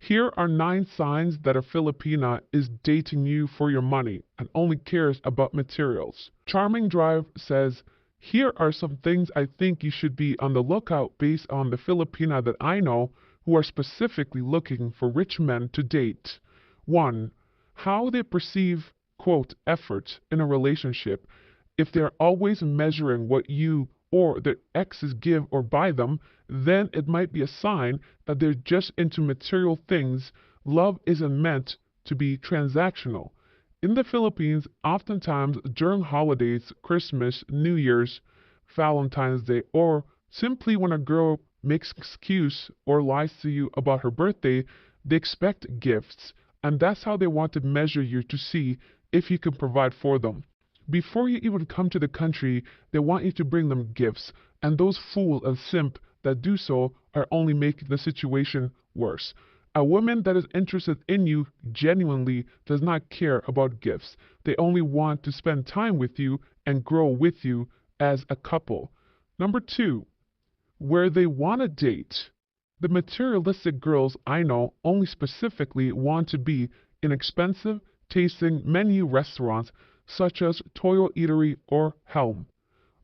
Here are 9 signs that a Filipina is dating you for your money and only cares about materials. Charming Drive says, here are some things I think you should be on the lookout based on the Filipina that I know who are specifically looking for rich men to date. 1. How they perceive, quote, effort in a relationship. If they're always measuring what you or their exes give or buy them, then it might be a sign that they're just into material things. Love isn't meant to be transactional. In the Philippines, oftentimes during holidays, Christmas, New Year's, Valentine's Day, or simply when a girl makes excuse or lies to you about her birthday, they expect gifts, and that's how they want to measure you to see if you can provide for them. Before you even come to the country, they want you to bring them gifts, and those fool and simp that do so are only making the situation worse. A woman that is interested in you genuinely does not care about gifts. They only want to spend time with you and grow with you as a couple. Number 2, where they want to date. The materialistic girls I know only specifically want to be in expensive tasting menu restaurants such as Toyo Eatery or Helm.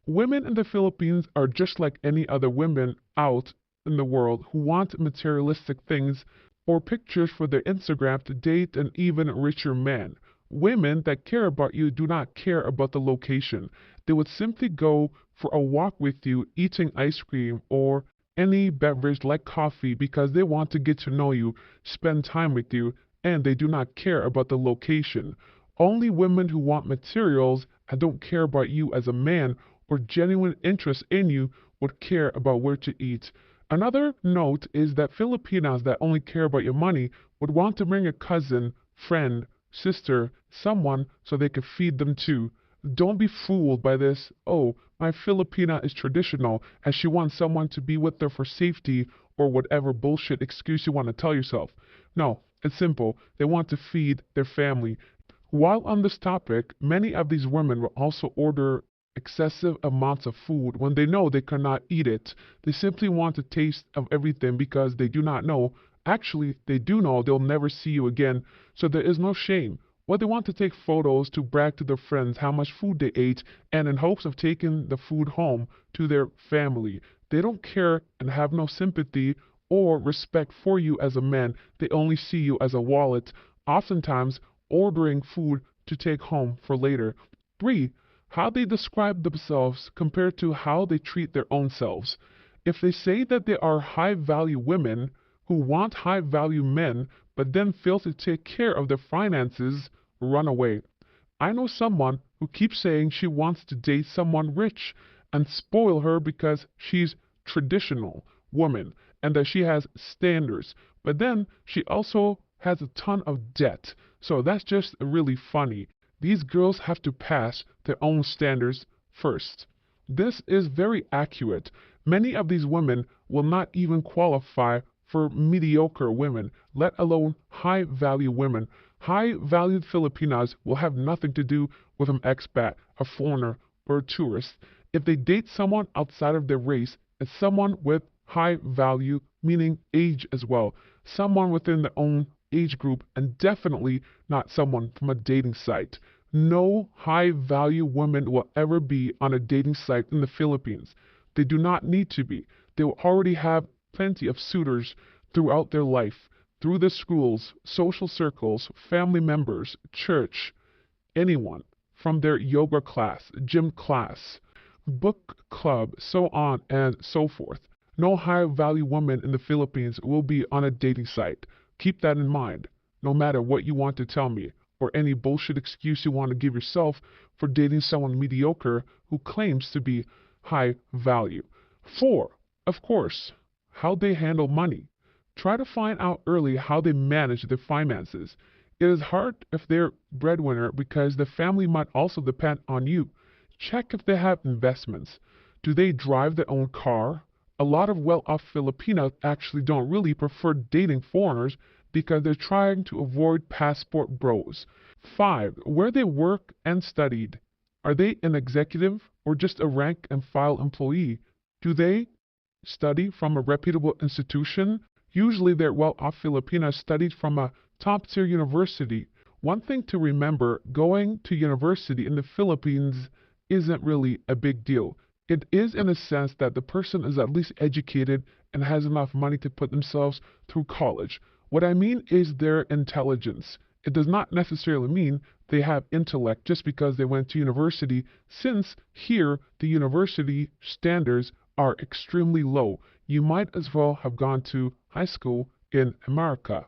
Women in the Philippines are just like any other women out in the world who want materialistic things or pictures for their Instagram to date an even richer man. Women that care about you do not care about the location. They would simply go for a walk with you eating ice cream or any beverage like coffee because they want to get to know you, spend time with you, and they do not care about the location. Only women who want materials and don't care about you as a man or genuine interest in you would care about where to eat. Another note is that Filipinas that only care about your money would want to bring a cousin, friend, sister, someone so they could feed them too. Don't be fooled by this, oh, my Filipina is traditional and she wants someone to be with her for safety or whatever bullshit excuse you want to tell yourself. No, it's simple. They want to feed their family. While on this topic, many of these women will also order excessive amounts of food when they know they cannot eat it. They simply want a taste of everything because they do not know. Actually, they do know they'll never see you again, so there is no shame. What they want to take photos to brag to their friends how much food they ate and in hopes of taking the food home to their family. They don't care and have no sympathy or respect for you as a man. They only see you as a wallet, oftentimes ordering food to take home for later. 3. How they describe themselves compared to how they treat their own selves. If they say that they are high-value women who want high-value men but then fail to take care of their finances, run away. I know someone who keeps saying she wants to date someone rich and spoil her because she's traditional woman and that she has standards, but then she also has a ton of debt. So that's just really funny. These girls have to pass their own standards first. This is very accurate. Many of these women will not even qualify for mediocre women, let alone high-value women. High-valued Filipinas will have nothing to do with an expat, a foreigner, or a tourist. If they date someone outside of their race, it's someone with high value, meaning age as well. Someone within their own age group, and definitely not someone from a dating site. No high-value woman will ever be on a dating site in the Philippines. They do not need to be. They will already have plenty of suitors throughout their life, through the schools, social circles, family members, church, anyone, from their yoga class, gym class, book club, so on and so forth. No high-value woman in the Philippines will be on a dating site. Keep that in mind, no matter what you want to tell me, or any bullshit excuse you want to give yourself for dating someone mediocre who claims to be high value. 4. Of course, how they handle money. Try to find out early how they manage their finances. It is hard if they're breadwinner because the family might also depend on you. Check if they have investments. Do they drive their own car? A lot of well-off Filipinos actually don't really prefer dating foreigners because they're trying to avoid passport bros. 5. Where they work and studied. Are they an executive or just a rank and file employee? Do they study from a reputable institution? Usually they're well-off Filipinas studied from a top-tier university. One thing to remember, going to university in the Philippines isn't really a big deal. It is in a sense that the person is at least educated and has enough money to put themselves through college. What I mean is their intelligence. It does not necessarily mean they have intellect just because they went to university, since here the university standards are extremely low. You might as well have gone to high school in America.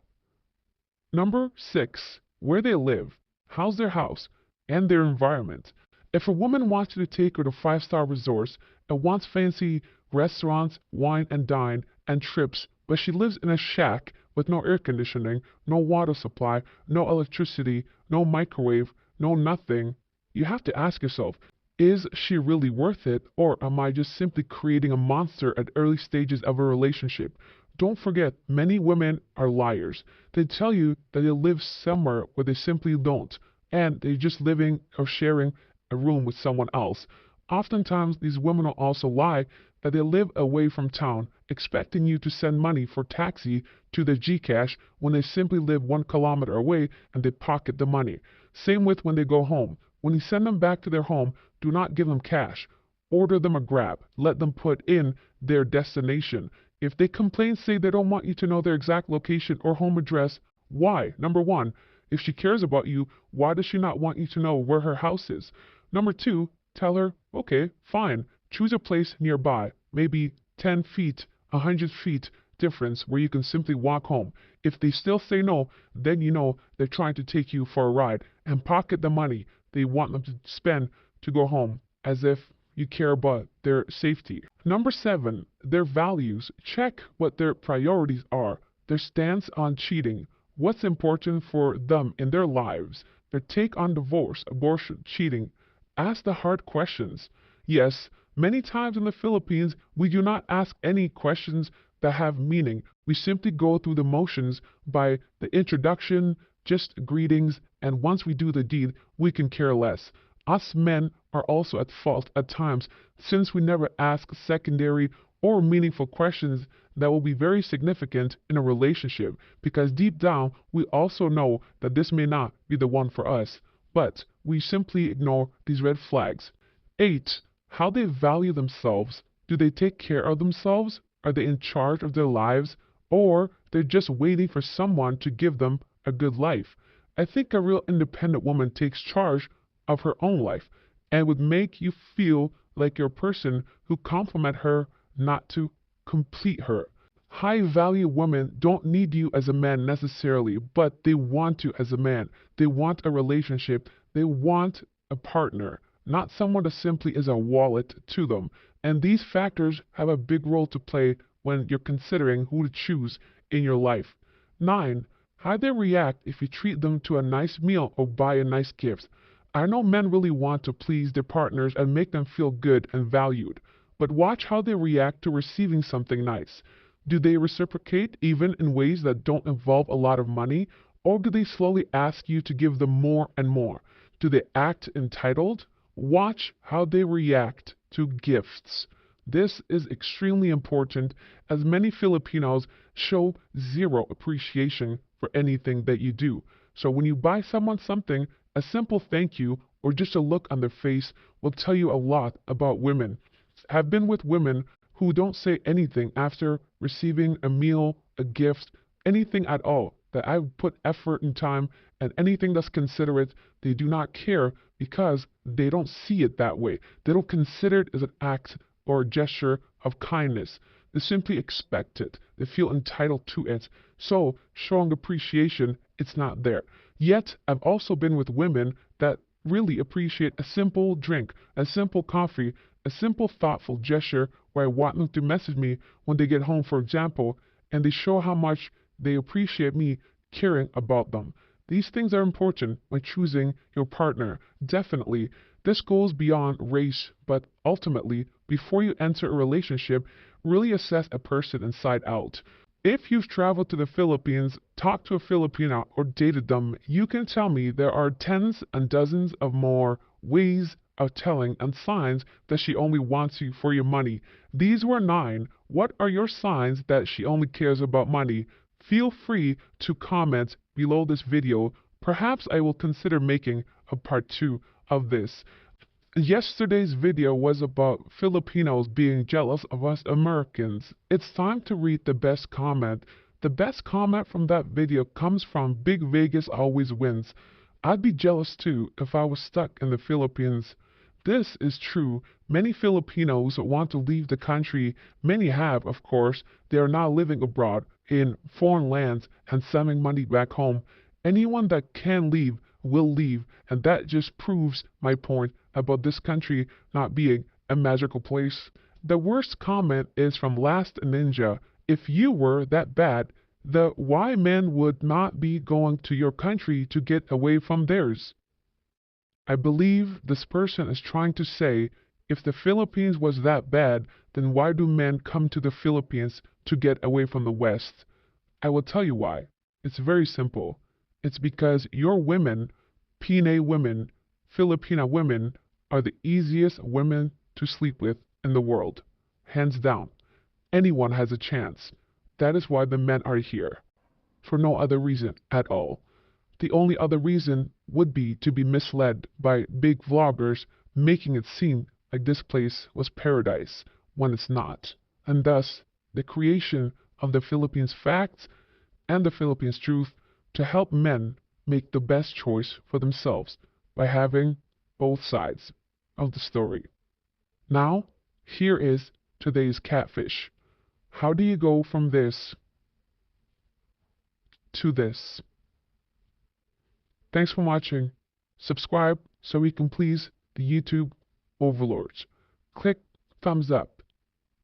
Number 6, where they live. How's their house and their environment? If a woman wants you to take her to five-star resorts and wants fancy restaurants, wine and dine, and trips, but she lives in a shack with no air conditioning, no water supply, no electricity, no microwave, no nothing, you have to ask yourself, is she really worth it, or am I just simply creating a monster at early stages of a relationship? Don't forget, many women are liars. They tell you that they live somewhere where they simply don't, and they're just living or sharing a room with someone else. Oftentimes, these women will also lie that they live away from town, expecting you to send money for taxi to their GCash when they simply live 1 kilometer away and they pocket the money. Same with when they go home. When you send them back to their home, do not give them cash. Order them a Grab. Let them put in their destination. If they complain, say they don't want you to know their exact location or home address, why? Number 1, if she cares about you, why does she not want you to know where her house is? Number 2, tell her, okay, fine, choose a place nearby, maybe 10 feet, 100 feet difference where you can simply walk home. If they still say no, then you know they're trying to take you for a ride and pocket the money they want them to spend to go home, as if you care about their safety. Number 7, their values. Check what their priorities are, their stance on cheating, what's important for them in their lives, their take on divorce, abortion, cheating. Ask the hard questions. Yes, many times in the Philippines, we do not ask any questions that have meaning. We simply go through the motions by the introduction, just greetings, and once we do the deed, we can care less. Us men are also at fault at times, since we never ask secondary or meaningful questions that will be very significant in a relationship, because deep down we also know that this may not be the one for us, but we simply ignore these red flags. 8. How they value themselves. Do they take care of themselves? Are they in charge of their lives? Or they're just waiting for someone to give them a good life? I think a real independent woman takes charge of her own life and would make you feel like you're a person who compliment her, not to complete her. High value women don't need you as a man necessarily, but they want you as a man. They want a relationship. They want a partner, not someone that simply is a wallet to them. And these factors have a big role to play when you're considering who to choose in your life. 9. How they react if you treat them to a nice meal or buy a nice gift. I know men really want to please their partners and make them feel good and valued, but watch how they react to receiving something nice. Do they reciprocate even in ways that don't involve a lot of money, or do they slowly ask you to give them more and more? Do they act entitled? Watch how they react to gifts. This is extremely important, as many Filipinos show zero appreciation for anything that you do. So when you buy someone something, a simple thank you or just a look on their face will tell you a lot about women. I've been with women who don't say anything after receiving a meal, a gift, anything at all, that I've put effort and time, and anything that's considerate, they do not care because they don't see it that way. They don't consider it as an act or a gesture of kindness. They simply expect it. They feel entitled to it. So, showing appreciation, it's not there. Yet, I've also been with women that really appreciate a simple drink, a simple coffee, a simple thoughtful gesture where I want them to message me when they get home, for example, and they show how much they appreciate me caring about them. These things are important when choosing your partner. Definitely, this goes beyond race, but ultimately, before you enter a relationship, really assess a person inside out. If you've traveled to the Philippines, talked to a Filipino, or dated them, you can tell me there are tens and dozens of more ways are telling and signs that she only wants you for your money. These were 9. What are your signs that she only cares about money? Feel free to comment below this video. Perhaps I will consider making a part 2 of this. Yesterday's video was about Filipinos being jealous of us Americans. It's time to read the best comment. The best comment from that video comes from Big Vegas Always Wins. I'd be jealous too if I was stuck in the Philippines. This is true. Many Filipinos want to leave the country. Many have, of course. They are now living abroad in foreign lands and sending money back home. Anyone that can leave will leave, and that just proves my point about this country not being a magical place. The worst comment is from Last Ninja. If you were that bad, the why men would not be going to your country to get away from theirs. I believe this person is trying to say, if the Philippines was that bad, then why do men come to the Philippines to get away from the West? I will tell you why. It's very simple. It's because your women, Pinay women, Filipina women, are the easiest women to sleep with in the world. Hands down. Anyone has a chance. That is why the men are here. For no other reason at all. The only other reason would be to be misled by big vloggers making it seem like this place was paradise when it's not. And thus, the creation of the Philippines Facts and the Philippines Truth to help men make the best choice for themselves by having both sides of the story. Now, here is today's catfish. How do you go from this to this? Thanks for watching. Subscribe so we can please the YouTube overlords. Click thumbs up,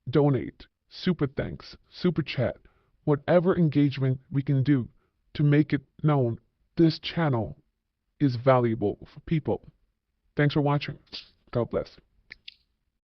donate, super thanks, super chat, whatever engagement we can do to make it known this channel is valuable for people. Thanks for watching. God bless.